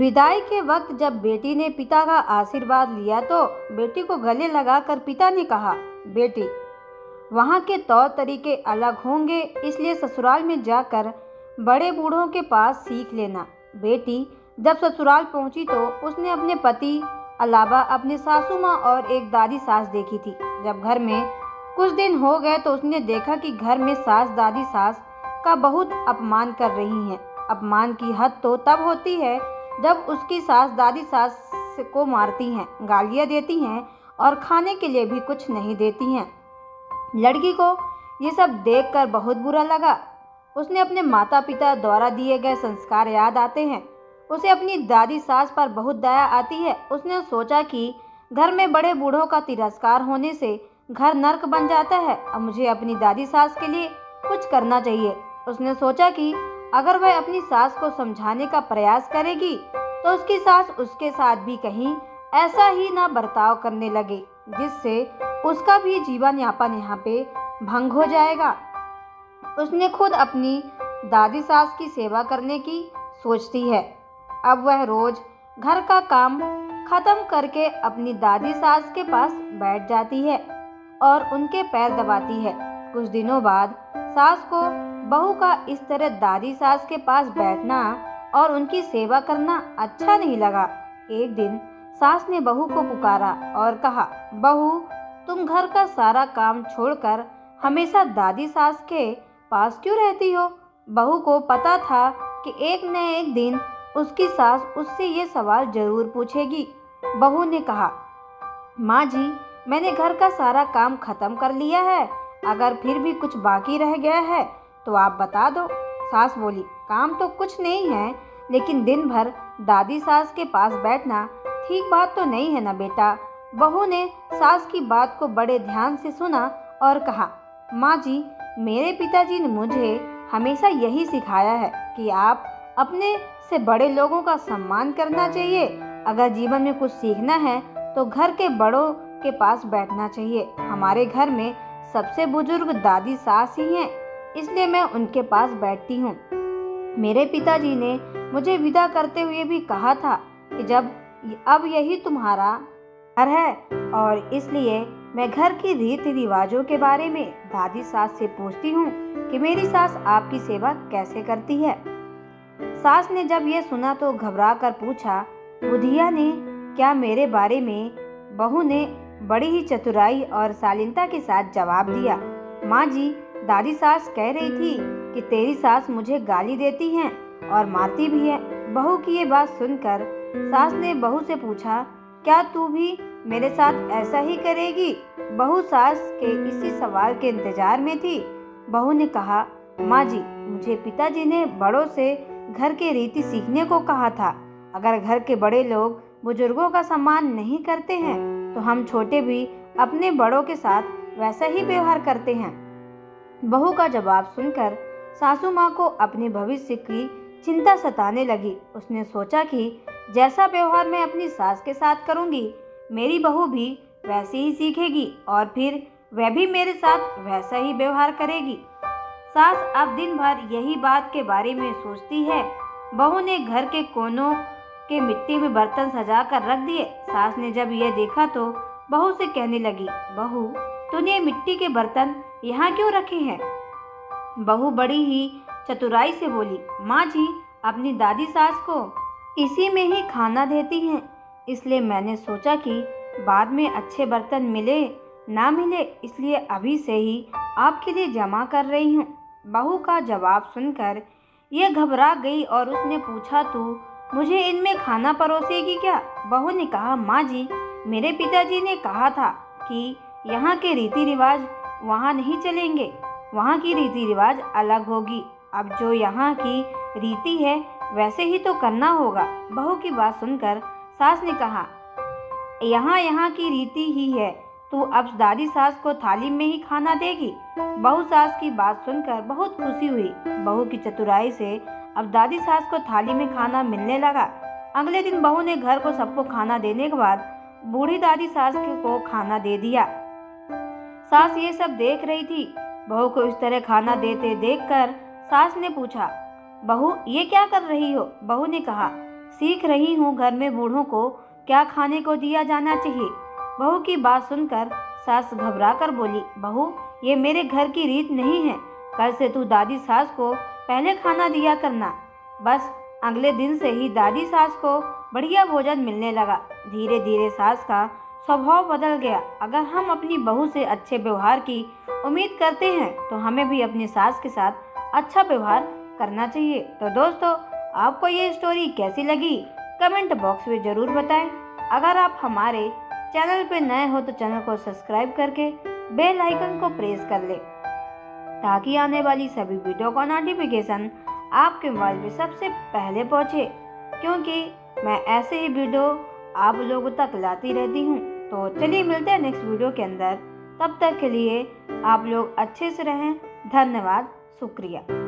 विदाई के वक्त जब बेटी ने पिता का आशीर्वाद लिया तो बेटी को गले लगाकर पिता ने कहा, बेटी, वहाँ के तौर तरीके अलग होंगे, इसलिए ससुराल में जाकर बड़े बूढ़ों के पास सीख लेना। बेटी जब ससुराल पहुंची तो उसने अपने पति अलावा अपने सासू माँ और एक दादी सास देखी थी। जब घर में कुछ दिन हो गए तो उसने देखा कि घर में सास दादी सास का बहुत अपमान कर रही हैं। अपमान की हद तो तब होती है जब उसकी सास दादी सास को मारती हैं, गालियाँ देती हैं और खाने के लिए भी कुछ नहीं देती हैं। लड़की को ये सब देखकर बहुत बुरा लगा। उसने अपने माता पिता द्वारा दिए गए संस्कार याद आते हैं। उसे अपनी दादी सास पर बहुत दया आती है। उसने सोचा कि घर में बड़े बूढ़ों का तिरस्कार होने से घर नर्क बन जाता है। अब मुझे अपनी दादी सास के लिए कुछ करना चाहिए। उसने सोचा कि अगर वह अपनी सास को समझाने का प्रयास करेगी तो उसकी सास उसके साथ भी कहीं ऐसा ही ना बर्ताव करने लगे, जिससे उसका भी जीवन यापन यहाँ पे भंग हो जाएगा। उसने खुद अपनी दादी सास की सेवा करने की सोचती है। अब वह रोज घर का काम खत्म करके अपनी दादी सास के पास बैठ जाती है और उनके पैर दबाती है। कुछ दिनों बाद सास को बहू का इस तरह दादी सास के पास बैठना और उनकी सेवा करना अच्छा नहीं लगा। एक दिन सास ने बहू को पुकारा और कहा, बहू, तुम घर का सारा काम छोड़कर हमेशा दादी सास के पास क्यों रहती हो? बहू को पता था कि एक न एक दिन उसकी सास उससे ये सवाल जरूर पूछेगी। बहू ने कहा, माँ जी, मैंने घर का सारा काम खत्म कर लिया है। अगर फिर भी कुछ बाकी रह गया है तो आप बता दो। सास बोली, काम तो कुछ नहीं है, लेकिन दिन भर दादी सास के पास बैठना ठीक बात तो नहीं है ना बेटा। बहू ने सास की बात को बड़े ध्यान से सुना और कहा, माँ जी, मेरे पिताजी ने मुझे हमेशा यही सिखाया है कि आप अपने से बड़े लोगों का सम्मान करना चाहिए। अगर जीवन में कुछ सीखना है तो घर के बड़ों के पास बैठना चाहिए। हमारे घर में सबसे बुजुर्ग दादी सास ही हैं, इसलिए मैं उनके पास बैठती हूँ। मेरे पिताजी ने मुझे विदा करते हुए भी कहा था कि जब अब यही तुम्हारा घर है और इसलिए मैं घर की रीति रिवाजों के बारे में दादी सास से पूछती हूँ कि मेरी सास आपकी सेवा कैसे करती है। सास ने जब यह सुना तो घबरा कर पूछा, बुधिया ने क्या मेरे बारे में? बहू ने बड़ी ही चतुराई और शालीनता के साथ जवाब दिया, माँ जी, दादी सास कह रही थी कि तेरी सास मुझे गाली देती हैं और मारती भी है। बहू की ये बात सुनकर सास ने बहू से पूछा, क्या तू भी मेरे साथ ऐसा ही करेगी? बहू सास के इसी सवाल के इंतजार में थी। बहू ने कहा, माँ जी, मुझे पिताजी ने बड़ों से घर के रीति सीखने को कहा था। अगर घर के बड़े लोग बुजुर्गों का सम्मान नहीं करते हैं तो हम छोटे भी अपने बड़ों के साथ वैसा ही व्यवहार करते हैं। बहू का जवाब सुनकर सासू माँ को अपने भविष्य की चिंता सताने लगी। उसने सोचा कि जैसा व्यवहार मैं अपनी सास के साथ करूँगी, मेरी बहू भी वैसे ही सीखेगी और फिर वह भी मेरे साथ वैसा ही व्यवहार करेगी। सास अब दिन भर यही बात के बारे में सोचती है। बहू ने घर के कोनों के मिट्टी में बर्तन सजा कर रख दिए। सास ने जब यह देखा तो बहू से कहने लगी, बहू, तूने मिट्टी के बर्तन यहाँ क्यों रखे हैं? बहू बड़ी ही चतुराई से बोली, माँ जी, अपनी दादी सास को इसी में ही खाना देती हैं, इसलिए मैंने सोचा कि बाद में अच्छे बर्तन मिले ना मिले, इसलिए अभी से ही आपके लिए जमा कर रही हूँ। बहू का जवाब सुनकर यह घबरा गई और उसने पूछा, तू मुझे इनमें खाना परोसेगी क्या? बहू ने कहा, माँ जी, मेरे पिताजी ने कहा था कि यहाँ के रीति रिवाज वहाँ नहीं चलेंगे, वहाँ की रीति रिवाज अलग होगी। अब जो यहाँ की रीति है वैसे ही तो करना होगा। बहू की बात सुनकर सास ने कहा, यहाँ की रीति ही है, तू अब दादी सास को थाली में ही खाना देगी। बहू सास की बात सुनकर बहुत खुशी हुई। बहू की चतुराई से अब दादी सास को थाली में खाना मिलने लगा। अगले दिन बहू ने घर को सबको खाना देने के बाद बूढ़ी दादी सास को खाना दे दिया। सास ये सब देख रही थी। बहू को इस तरह खाना देते देखकर सास ने पूछा, बहू, ये क्या कर रही हो? बहू ने कहा, सीख रही हूँ घर में बूढ़ों को क्या खाने को दिया जाना चाहिए। बहू की बात सुनकर सास घबरा कर बोली, बहू ये मेरे घर की रीत नहीं है, कल से तू दादी सास को पहले खाना दिया करना। बस अगले दिन से ही दादी सास को बढ़िया भोजन मिलने लगा। धीरे धीरे सास का स्वभाव बदल गया। अगर हम अपनी बहू से अच्छे व्यवहार की उम्मीद करते हैं तो हमें भी अपनी सास के साथ अच्छा व्यवहार करना चाहिए। तो दोस्तों, आपको ये स्टोरी कैसी लगी कमेंट बॉक्स में ज़रूर बताएं। अगर आप हमारे चैनल पर नए हो तो चैनल को सब्सक्राइब करके बेल आइकन को प्रेस कर लें ताकि आने वाली सभी वीडियो का नोटिफिकेशन आपके मोबाइल में सबसे पहले पहुंचे, क्योंकि मैं ऐसे ही वीडियो आप लोगों तक लाती रहती हूं। तो चलिए मिलते हैं नेक्स्ट वीडियो के अंदर। तब तक के लिए आप लोग अच्छे से रहें। धन्यवाद, शुक्रिया।